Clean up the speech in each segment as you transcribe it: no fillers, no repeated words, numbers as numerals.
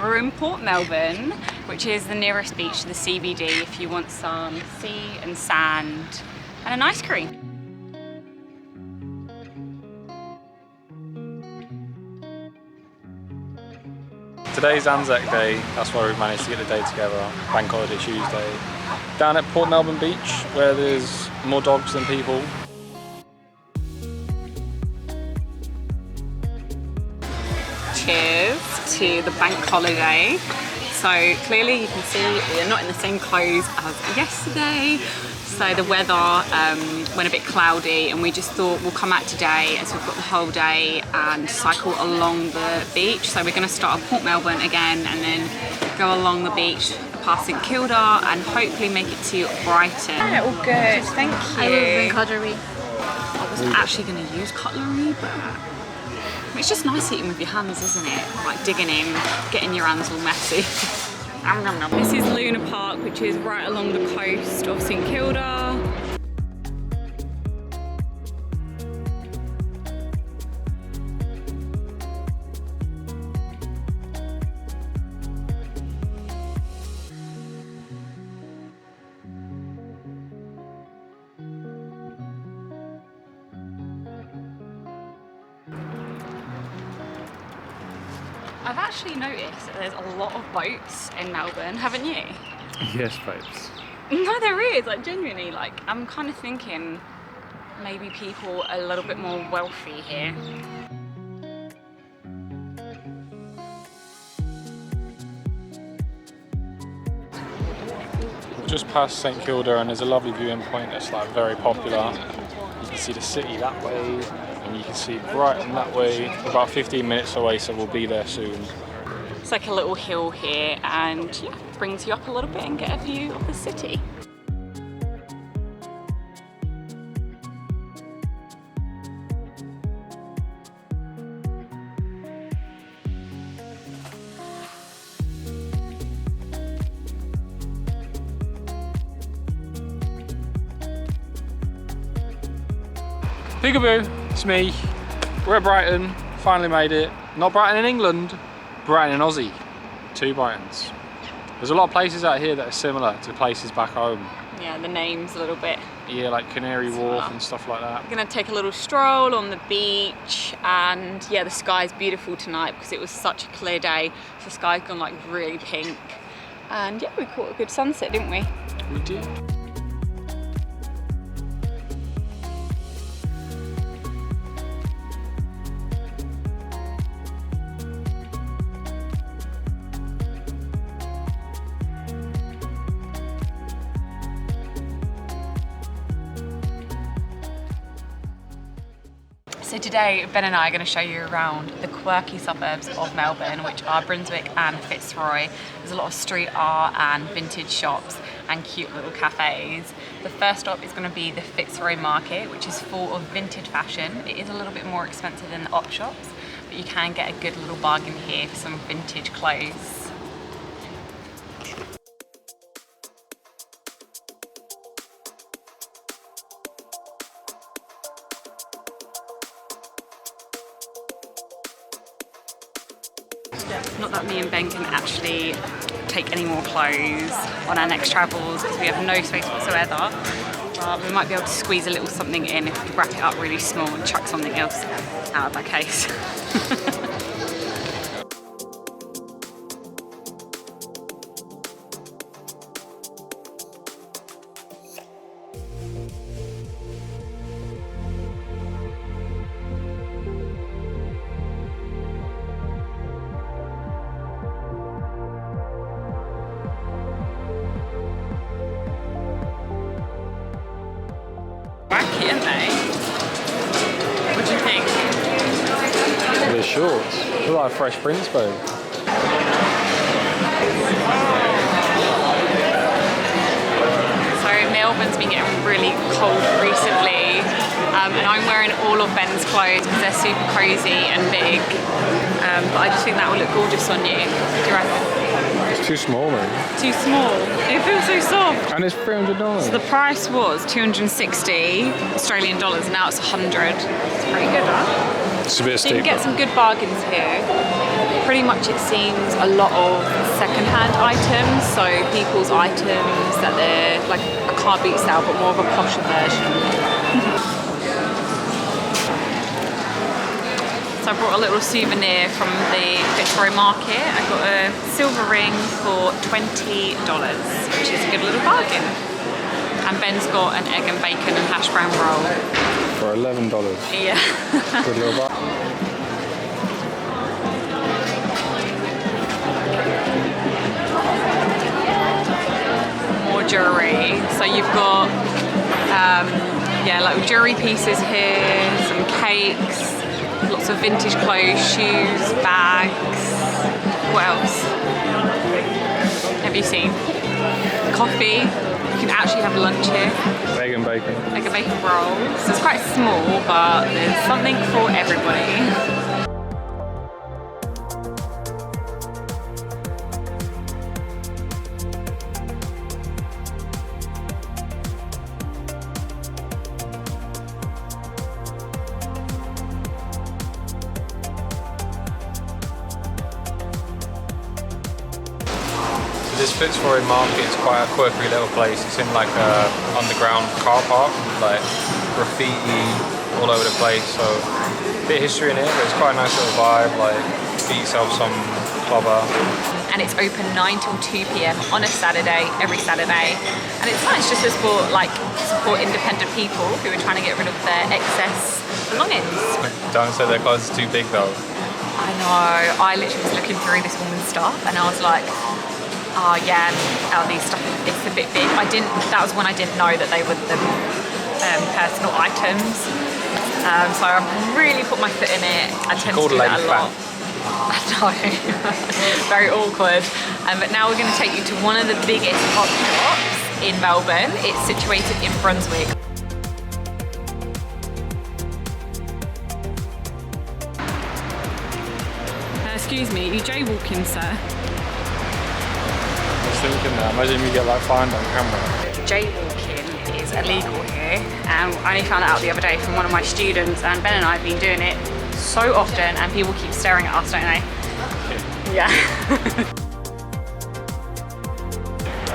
We're in Port Melbourne, which is the nearest beach to the CBD if you want some sea and sand and an ice cream. Today's Anzac Day, that's why we've managed to get the day together, Bank Holiday Tuesday. Down at Port Melbourne Beach, where there's more dogs than people. Cheers to the bank holiday. So clearly you can see we're not in the same clothes as yesterday. So the weather went a bit cloudy and we just thought we'll come out today as we've got the whole day and cycle along the beach. So we're going to start at Port Melbourne again and then go along the beach past St Kilda and hopefully make it to Brighton. Yeah, all good, thank you. I will bring cutlery. I wasn't actually going to use cutlery, but it's just nice eating with your hands, isn't it? Like digging in, getting your hands all messy. This is Luna Park, which is right along the coast of St Kilda. I've actually noticed that there's a lot of boats in Melbourne, haven't you? Yes, babes. No, there is, like genuinely, like I'm kind of thinking maybe people are a little bit more wealthy here. We're just past St Kilda and there's a lovely viewing point that's like very popular. You can see the city that way and you can see Brighton that way. We're about 15 minutes away, so we'll be there soon. It's like a little hill here and yeah, brings you up a little bit and get a view of the city. Peekaboo, it's me. We're at Brighton, finally made it. Not Brighton in England, Brighton in Aussie. 2 Brightons. There's a lot of places out here that are similar to places back home. Yeah, the name's a little bit. Yeah, like Canary Wharf and stuff like that. We're gonna take a little stroll on the beach and yeah, the sky's beautiful tonight because it was such a clear day. So the sky's gone like really pink. And yeah, we caught a good sunset, didn't we? We did. So today, Ben and I are going to show you around the quirky suburbs of Melbourne, which are Brunswick and Fitzroy. There's a lot of street art and vintage shops and cute little cafes. The first stop is going to be the Fitzroy market, which is full of vintage fashion. It is a little bit more expensive than the op shops, but you can get a good little bargain here for some vintage clothes. Not that me and Ben can actually take any more clothes on our next travels because we have no space whatsoever. But we might be able to squeeze a little something in if we wrap it up really small and chuck something else out of that case. Wacky, aren't they? What do you think? They're shorts. They're like Fresh Prince, babe. So Melbourne's been getting really cold recently, and I'm wearing all of Ben's clothes because they're super cozy and big. But I just think that will look gorgeous on you. Do you reckon? It's too small, man. Too small. It feels so soft. And it's $300. So the price was 260 Australian dollars. Now it's 100. It's pretty good, huh? It's a bit So you steep. can get some good bargains here. pretty much it seems a lot of second-hand items, so people's items that they're like a car boot sale, but more of a posher version. So I brought a little souvenir from the Fitzroy market. I got a silver ring for $20, which is a good little bargain. And Ben's got an egg and bacon and hash brown roll. For $11. Yeah. Good little bargain. More jewellery. So you've got, yeah, like jewellery pieces here, some cakes, lots of vintage clothes, shoes, bags. What else have you seen? Coffee. You can actually have lunch here. Egg and bacon. Egg and bacon rolls. So it's quite small, but there's something for everybody. This Fitzroy market is quite a quirky little place. It's in like a underground car park, like graffiti all over the place. So a bit of history in here, but it's quite a nice little vibe. Like get yourself some clubber. And it's open 9 till 2 p.m. on a Saturday, every Saturday. And it's nice just to support independent people who are trying to get rid of their excess belongings. Don't say their clothes are too big though. I know. I literally was looking through this woman's stuff and I was like, oh yeah, these stuff, it's a bit big. That was when I didn't know that they were the personal items. So I really put my foot in it. I tend to do that a lot. I know, very awkward. But now we're going to take you to one of the biggest hot shops in Melbourne. It's situated in Brunswick. Excuse me, you jaywalking, sir? Thinking that. Imagine you get like fined on camera. Jaywalking is illegal here, and I only found out the other day from one of my students, and Ben and I have been doing it so often and people keep staring at us, don't they? Yeah.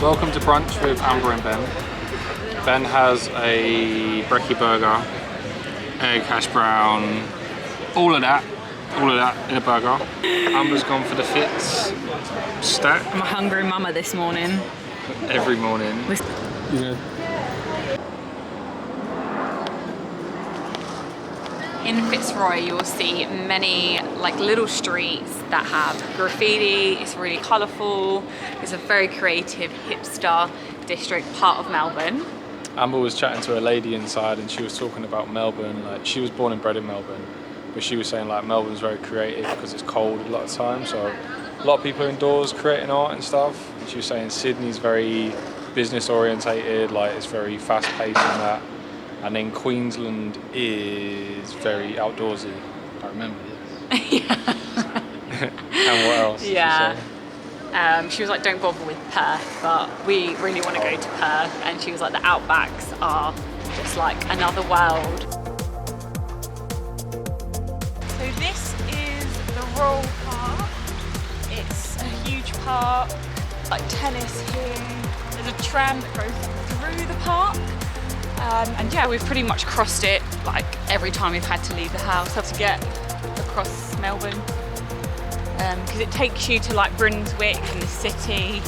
Welcome to brunch with Amber and Ben. Ben has a brekkie burger, egg, hash brown, all of that in a burger. Amber's gone for the Fitz stack. I'm a hungry mama this morning. Every morning. In Fitzroy you'll see many like little streets that have graffiti. It's really colourful. It's a very creative hipster district part of Melbourne. Amber was chatting to a lady inside and she was talking about Melbourne. Like she was born and bred in Melbourne, but she was saying like Melbourne's very creative because it's cold a lot of times, so a lot of people are indoors creating art and stuff. And she was saying Sydney's very business orientated, like it's very fast paced and that. And then Queensland is very outdoorsy. I remember. Yeah. And what else? Yeah. She was like, don't bother with Perth, but we really want to go to Perth. And she was like, the outbacks are just like another world. So this is the Royal Park. It's a huge park, like tennis here. There's a tram that goes through the park. And yeah, we've pretty much crossed it like every time we've had to leave the house, had to get across Melbourne. Because it takes you to like Brunswick and the city.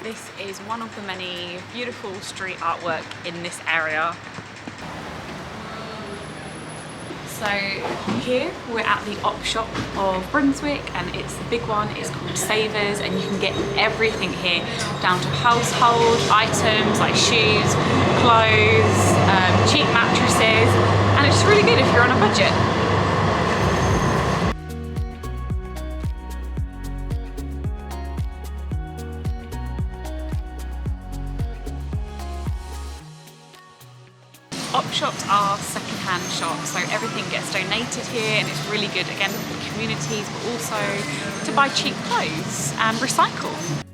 This is one of the many beautiful street artwork in this area. So here we're at the op shop of Brunswick, and it's the big one. It's called Savers, and you can get everything here down to household items like shoes, clothes, cheap mattresses, and it's really good if you're on a budget. Op shops are second-hand second-hand shop, so everything gets donated here, and it's really good again for communities, but also to buy cheap clothes and recycle.